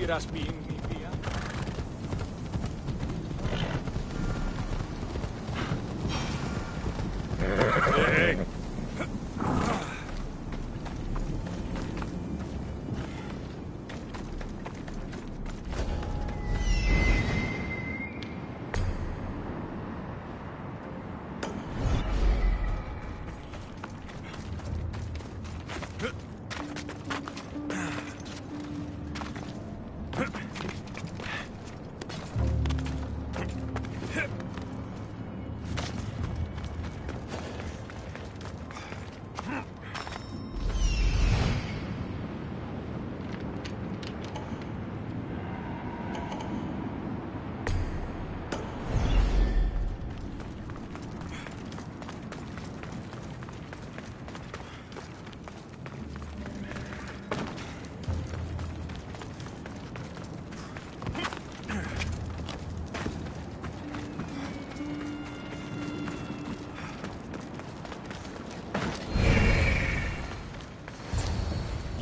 seguirás being mi tía? Hey.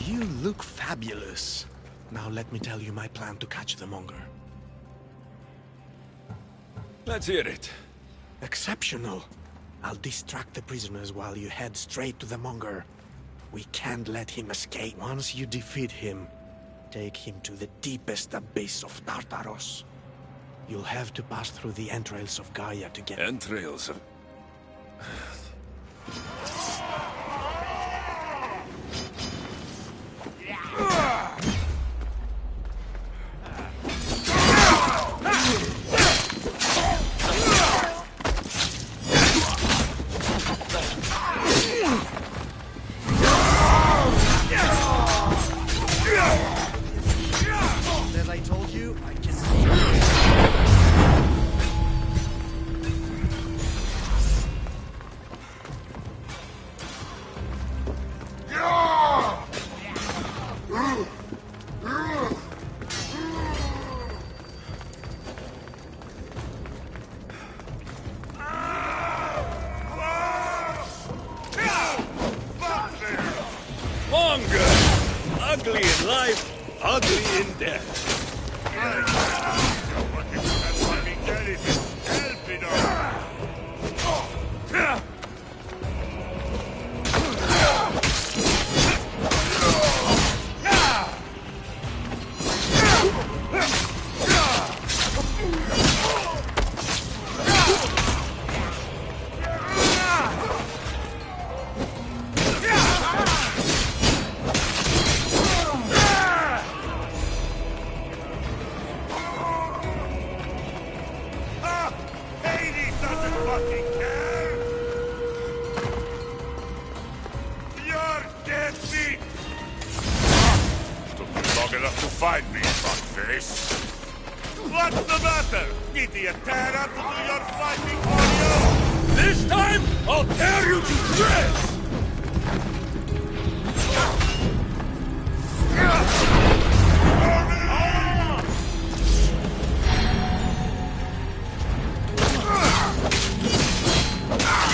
You look fabulous. Now let me tell you my plan to catch the monger. Let's hear it. Exceptional. I'll distract the prisoners while you head straight to the monger. We can't let him escape. Once you defeat him, take him to the deepest abyss of Tartaros. You'll have to pass through the entrails of Gaia to get... Entrails of... As I told you, I can... Monger! Ugly in life, ugly in death. Enough to find me, fuckface. What's the matter? Did you tear up to do your fighting on you? This time, I'll tear you to shreds!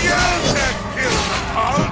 You can kill the cult!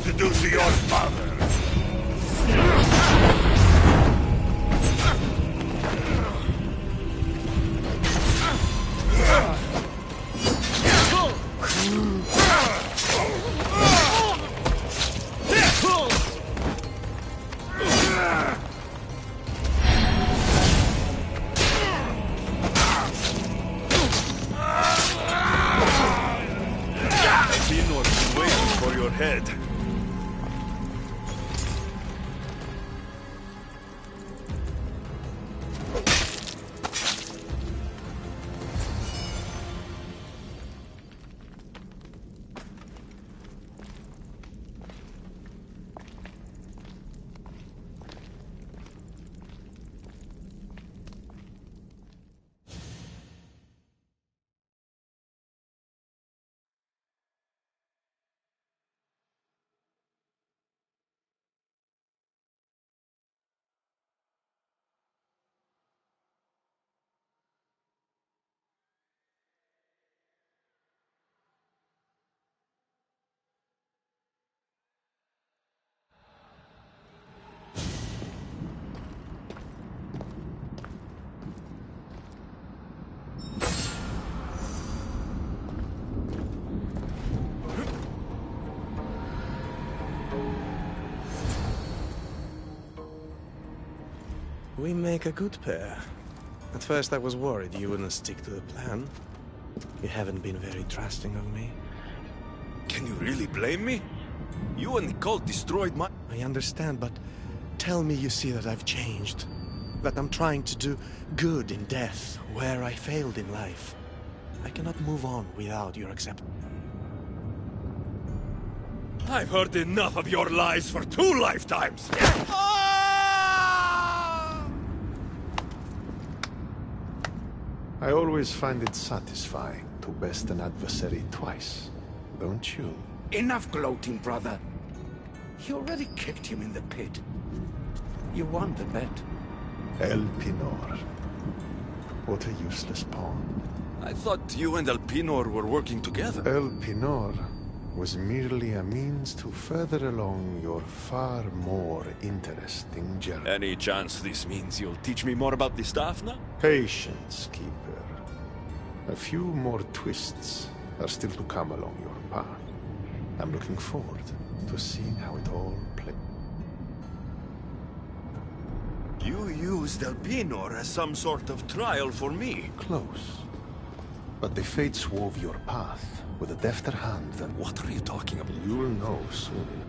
To do to your father. Pinot's waiting for your head. We make a good pair. At first I was worried you wouldn't stick to the plan. You haven't been very trusting of me. Can you really blame me? You and the cult destroyed my... I understand, but tell me you see that I've changed. That I'm trying to do good in death, where I failed in life. I cannot move on without your acceptance. I've heard enough of your lies for 2 lifetimes! I always find it satisfying to best an adversary twice, don't you? Enough gloating, brother. You already kicked him in the pit. You won the bet. El Pinor. What a useless pawn. I thought you and El Pinor were working together. El Pinor was merely a means to further along your far more interesting journey. Any chance this means you'll teach me more about the staff now? Patience, Keeper. A few more twists are still to come along your path. I'm looking forward to seeing how it all plays. You used El Pinor as some sort of trial for me. Close. But the fates wove your path with a defter hand than What are you talking about? you'll know soon.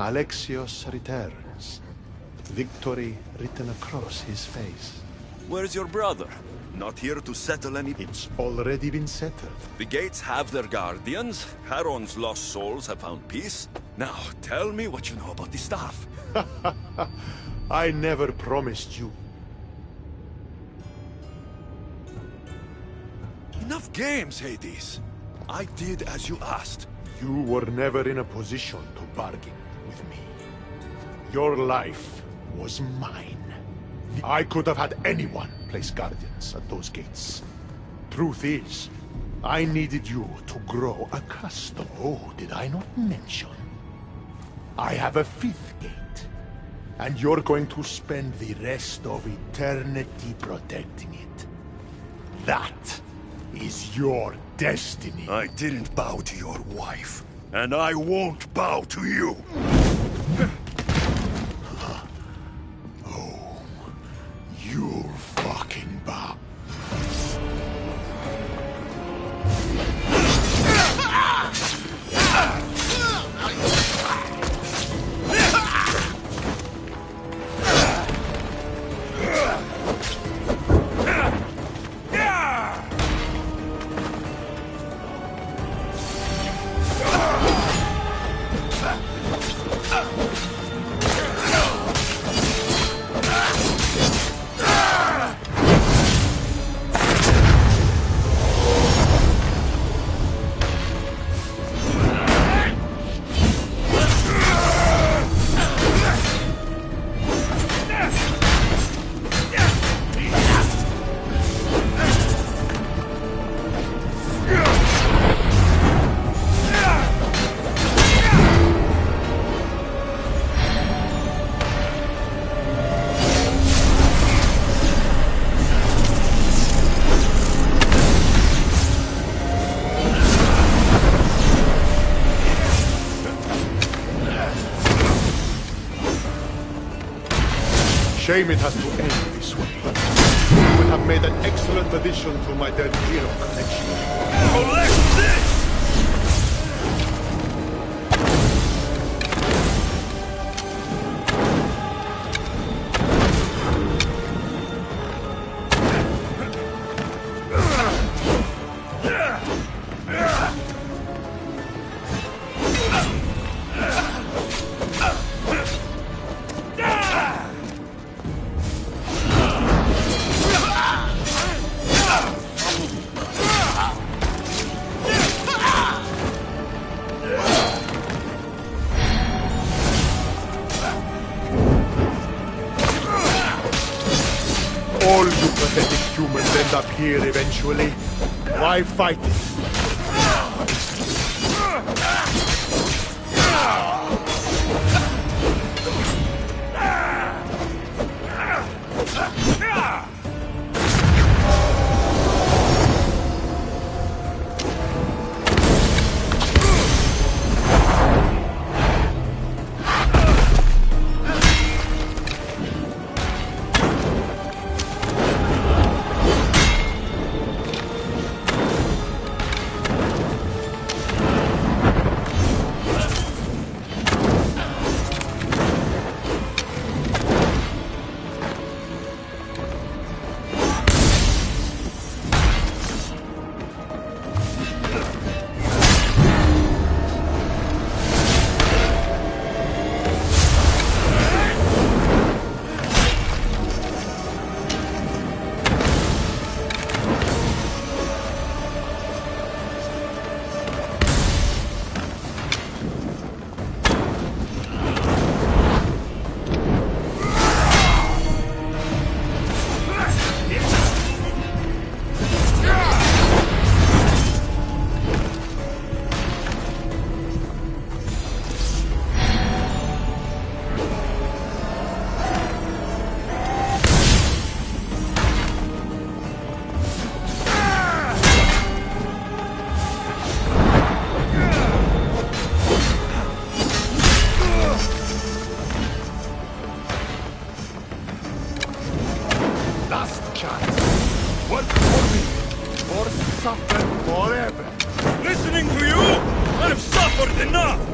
Alexios returns, victory written across his face. Where's your brother? Not here to settle any... It's already been settled. The gates have their guardians. Charon's lost souls have found peace. Now, tell me what you know about the staff. I never promised you. Enough games, Hades. I did as you asked. You were never in a position to bargain with me. Your life was mine. I could have had anyone place guardians at those gates. Truth is, I needed you to grow accustomed. Oh, did I not mention? I have a fifth gate, and you're going to spend the rest of eternity protecting it. That is your destiny. I didn't bow to your wife, and I won't bow to you. Oh, you'll fucking bow. Shame it has to end this way. You would have made an excellent addition to my Del Giro collection. Collect this! All you pathetic humans end up here eventually. Why fight it? Last chance. Work for me, or suffer forever. Listening to you? I've suffered enough!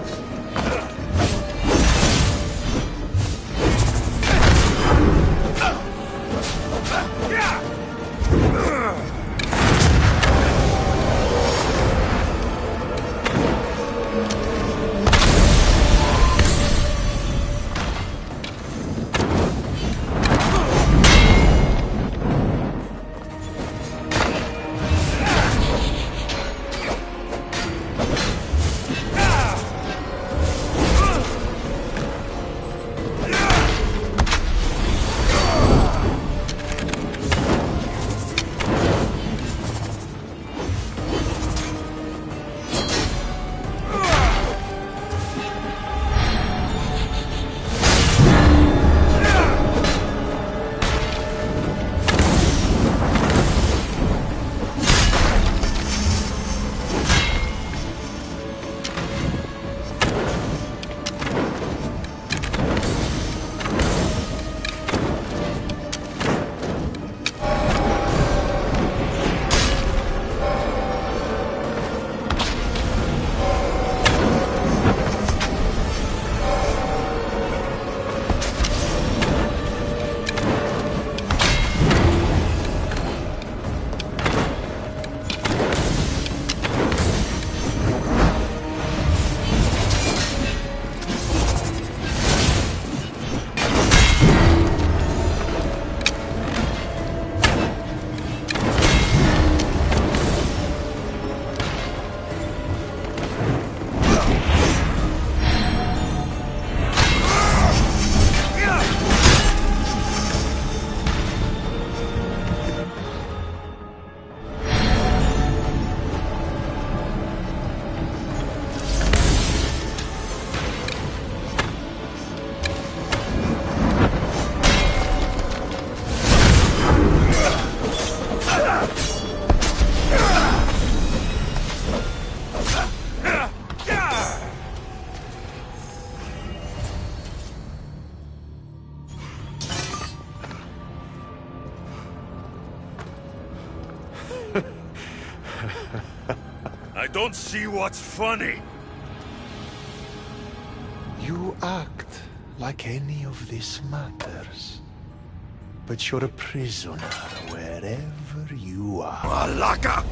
I don't see what's funny. You act like any of this matters. But you're a prisoner wherever you are. Malaka!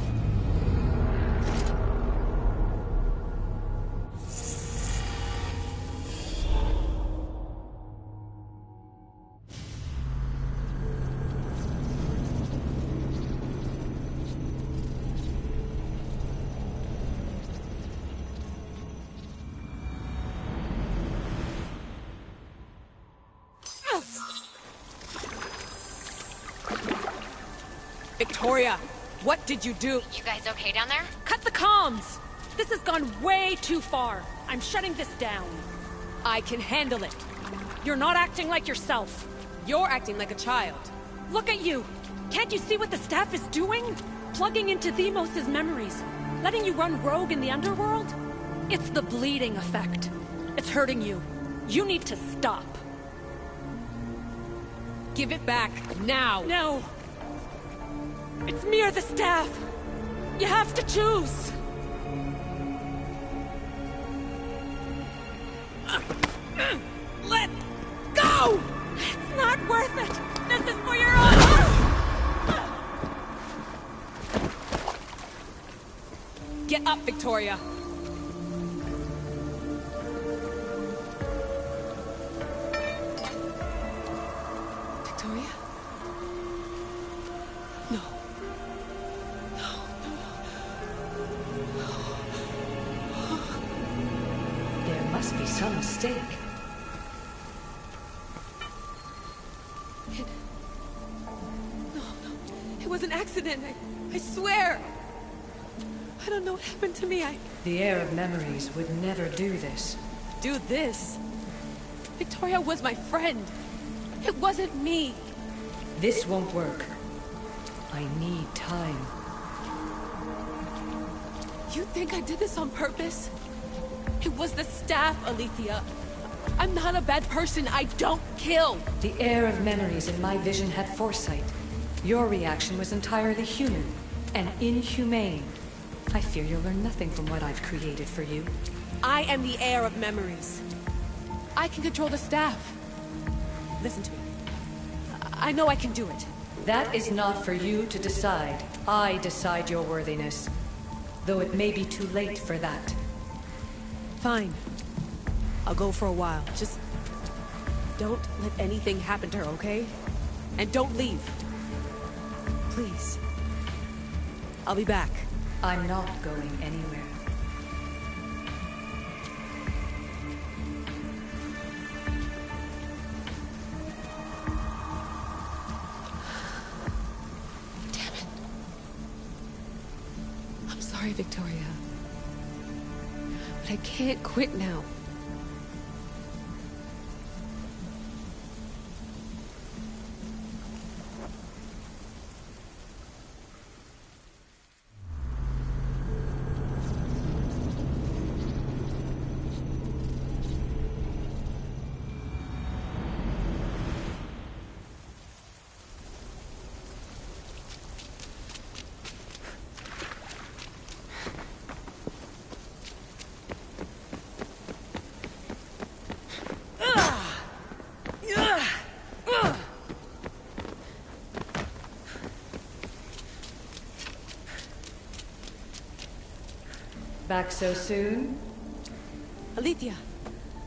Victoria, what did you do? You guys okay down there? Cut the comms! This has gone way too far. I'm shutting this down. I can handle it. You're not acting like yourself. You're acting like a child. Look at you! Can't you see what the staff is doing? Plugging into Themos' memories. Letting you run rogue in the underworld? It's the bleeding effect. It's hurting you. You need to stop. Give it back, now! No! It's me or the staff! You have to choose! Let go! It's not worth it! This is for your own... Get up, Victoria! Victoria? No. There must be some mistake. It was an accident. I swear. I don't know what happened to me. The heir of memories would never do this. Do this? Victoria was my friend. It wasn't me. This won't work. I need time. You think I did this on purpose? It was the staff, Alethea. I'm not a bad person. I don't kill. The heir of memories in my vision had foresight. Your reaction was entirely human and inhumane. I fear you'll learn nothing from what I've created for you. I am the heir of memories. I can control the staff. Listen to me. I know I can do it. That is not for you to decide. I decide your worthiness. Though it may be too late for that. Fine. I'll go for a while. Just don't let anything happen to her, okay? And don't leave. Please. I'll be back. I'm not going anywhere. Damn it. I'm sorry, Victoria. But I can't quit now. Back so soon? Alethea,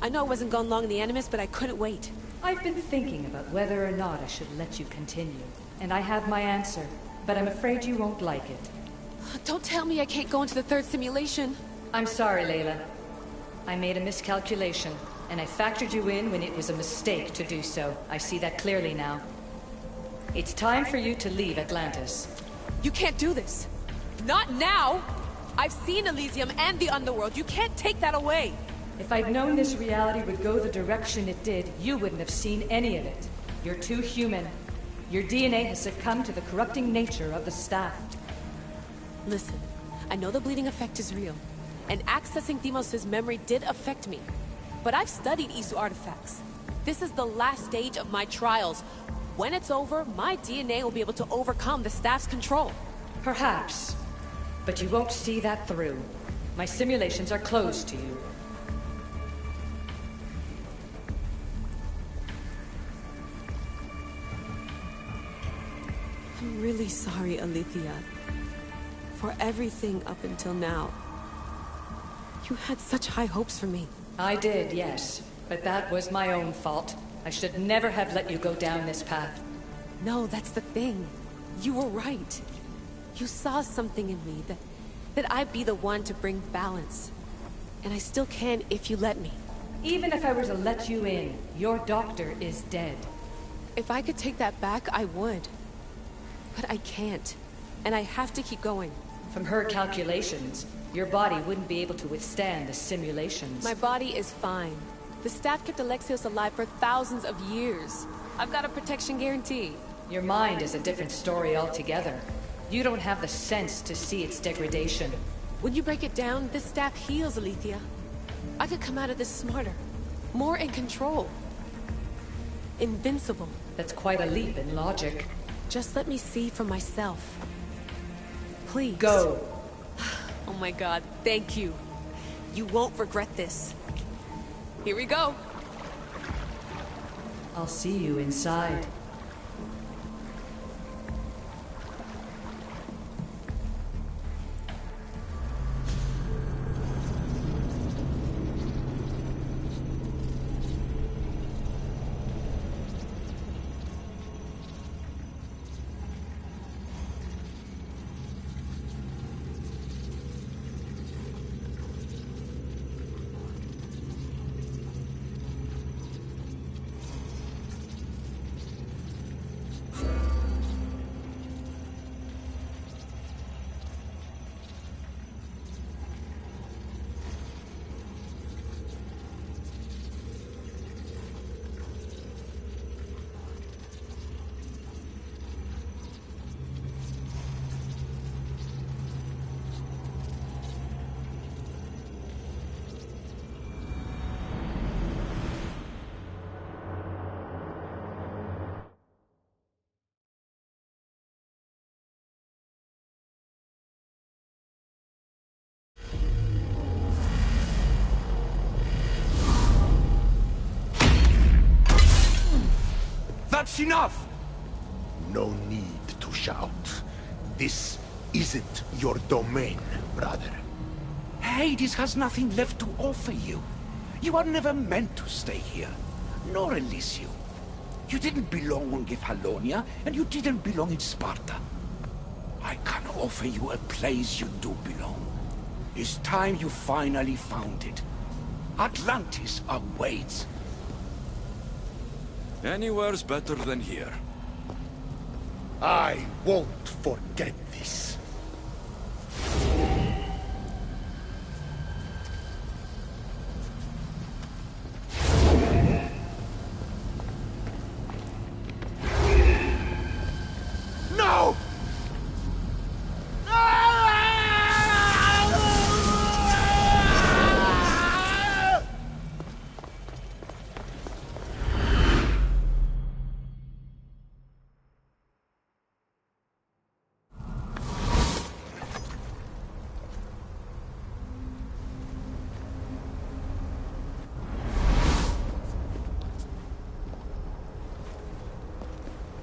I know I wasn't gone long in the Animus, but I couldn't wait. I've been thinking about whether or not I should let you continue. And I have my answer, but I'm afraid you won't like it. Don't tell me I can't go into the third simulation. I'm sorry, Layla. I made a miscalculation, and I factored you in when it was a mistake to do so. I see that clearly now. It's time for you to leave Atlantis. You can't do this. Not now! I've seen Elysium and the Underworld. You can't take that away! If I'd known this reality would go the direction it did, you wouldn't have seen any of it. You're too human. Your DNA has succumbed to the corrupting nature of the staff. Listen, I know the bleeding effect is real, and accessing Themos' memory did affect me. But I've studied Isu artifacts. This is the last stage of my trials. When it's over, my DNA will be able to overcome the staff's control. Perhaps. But you won't see that through. My simulations are closed to you. I'm really sorry, Alethea. For everything up until now. You had such high hopes for me. I did, yes. But that was my own fault. I should never have let you go down this path. No, that's the thing. You were right. You saw something in me that I'd be the one to bring balance. And I still can if you let me. Even if I were to let you in, your doctor is dead. If I could take that back, I would. But I can't. And I have to keep going. From her calculations, your body wouldn't be able to withstand the simulations. My body is fine. The staff kept Alexios alive for thousands of years. I've got a protection guarantee. Your mind is a different story altogether. You don't have the sense to see its degradation. When you break it down, this staff heals, Alethea. I could come out of this smarter, more in control. Invincible. That's quite a leap in logic. Just let me see for myself. Please. Go. Oh my god, thank you. You won't regret this. Here we go. I'll see you inside. That's enough! No need to shout. This isn't your domain, brother. Hades has nothing left to offer you. You are never meant to stay here, nor Elysium. You didn't belong on Kefalonia, and you didn't belong in Sparta. I can offer you a place you do belong. It's time you finally found it. Atlantis awaits. Anywhere's better than here. I won't forget this. No!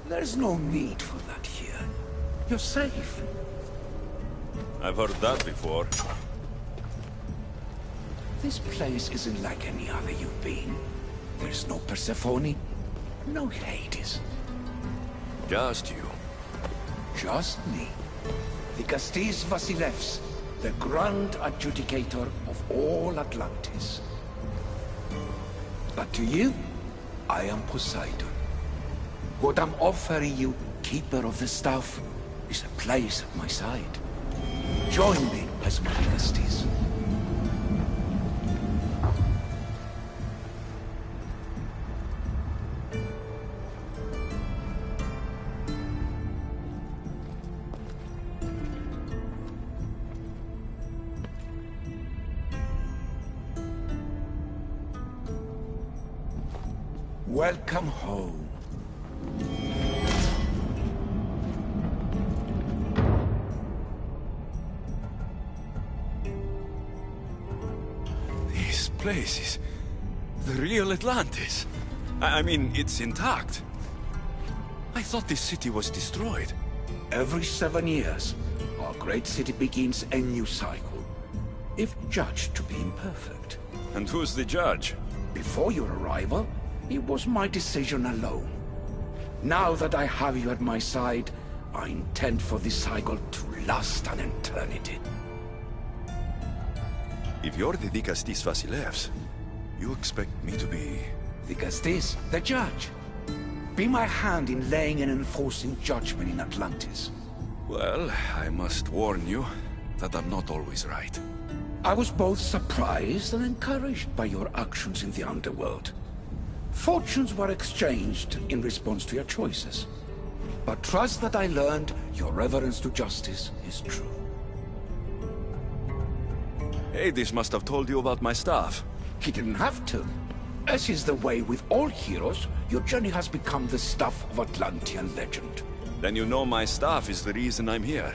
There's no need for that here. You're safe. I've heard that before. This place isn't like any other you've been. There's no Persephone, no Hades. Just you. Just me. Vikastis Vasilevs, the Grand Adjudicator of all Atlantis. But to you, I am Poseidon. What I'm offering you, Keeper of the Staff, is a place at my side. Join me as my trustees. Welcome home. place is the real Atlantis. I mean, it's intact. I thought this city was destroyed. Every 7 years, our great city begins a new cycle, if judged to be imperfect. And who's the judge? Before your arrival, it was my decision alone. Now that I have you at my side, I intend for this cycle to last an eternity. If you're the Dikastis Vasilevs, you expect me to be... Dikastis, the judge. Be my hand in laying and enforcing judgment in Atlantis. Well, I must warn you that I'm not always right. I was both surprised and encouraged by your actions in the underworld. Fortunes were exchanged in response to your choices. But trust that I learned your reverence to justice is true. Hades must have told you about my staff. He didn't have to. As is the way with all heroes, your journey has become the stuff of Atlantean legend. Then you know my staff is the reason I'm here.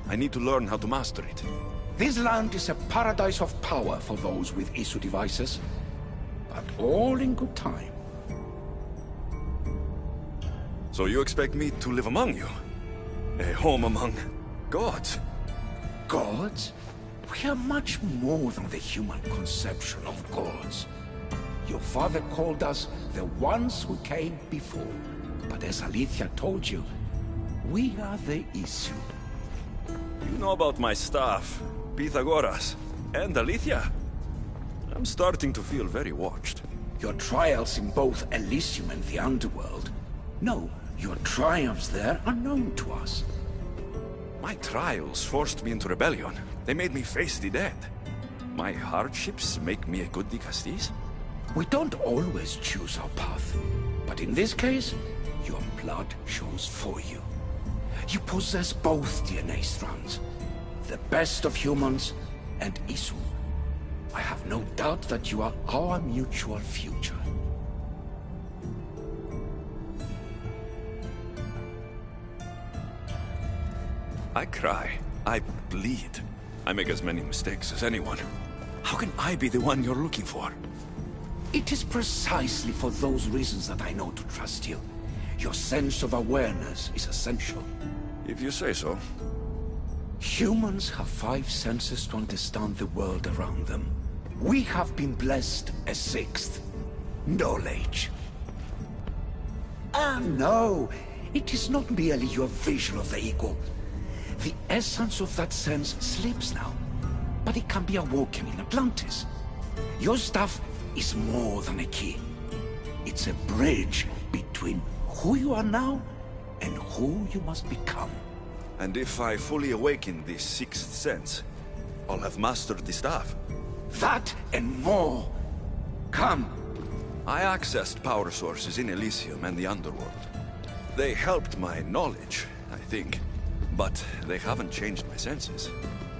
I need to learn how to master it. This land is a paradise of power for those with Isu devices, but all in good time. So you expect me to live among you? A home among gods? Gods? We are much more than the human conception of gods. Your father called us the ones who came before. But as Alethea told you, we are the Isu. You know about my staff, Pythagoras, and Alethea. I'm starting to feel very watched. Your trials in both Elysium and the Underworld. No, your triumphs there are known to us. My trials forced me into rebellion. They made me face the dead. My hardships make me a good Dikastis? We don't always choose our path, but in this case, your blood shows for you. You possess both DNA strands, the best of humans and Isu. I have no doubt that you are our mutual future. I cry. I bleed. I make as many mistakes as anyone. How can I be the one you're looking for? It is precisely for those reasons that I know to trust you. Your sense of awareness is essential. If you say so. Humans have 5 senses to understand the world around them. We have been blessed a 6th. Knowledge. Ah, no. It is not merely your vision of the ego. The essence of that sense slips now. But it can be awoken in Atlantis. Your stuff is more than a key. It's a bridge between who you are now and who you must become. And if I fully awaken this 6th sense, I'll have mastered the staff. That and more. Come. I accessed power sources in Elysium and the Underworld. They helped my knowledge, I think. But they haven't changed my senses.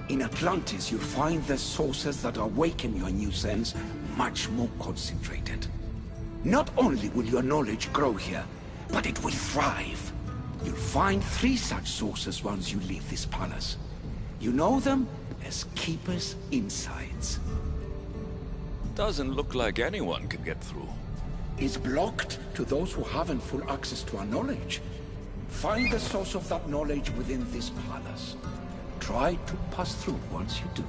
In Atlantis, you'll find the sources that awaken your new sense much more concentrated. Not only will your knowledge grow here, but it will thrive. You'll find 3 such sources once you leave this palace. You know them as Keeper's Insights. Doesn't look like anyone can get through. It's blocked to those who haven't full access to our knowledge. Find the source of that knowledge within this palace. Try to pass through once you do.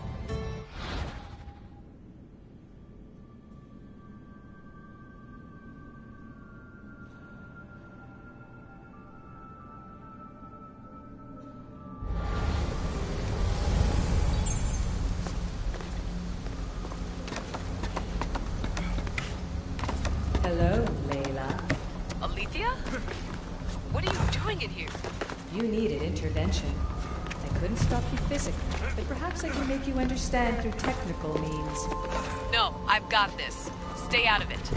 Hello, Layla. Alethea? What are you doing in here? You needed intervention. I couldn't stop you physically, but perhaps I can make you understand through technical means. No, I've got this. Stay out of it.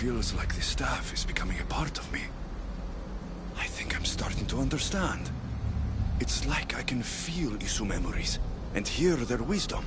feels like the staff is becoming a part of me. I think I'm starting to understand. It's like I can feel Isu memories and hear their wisdom.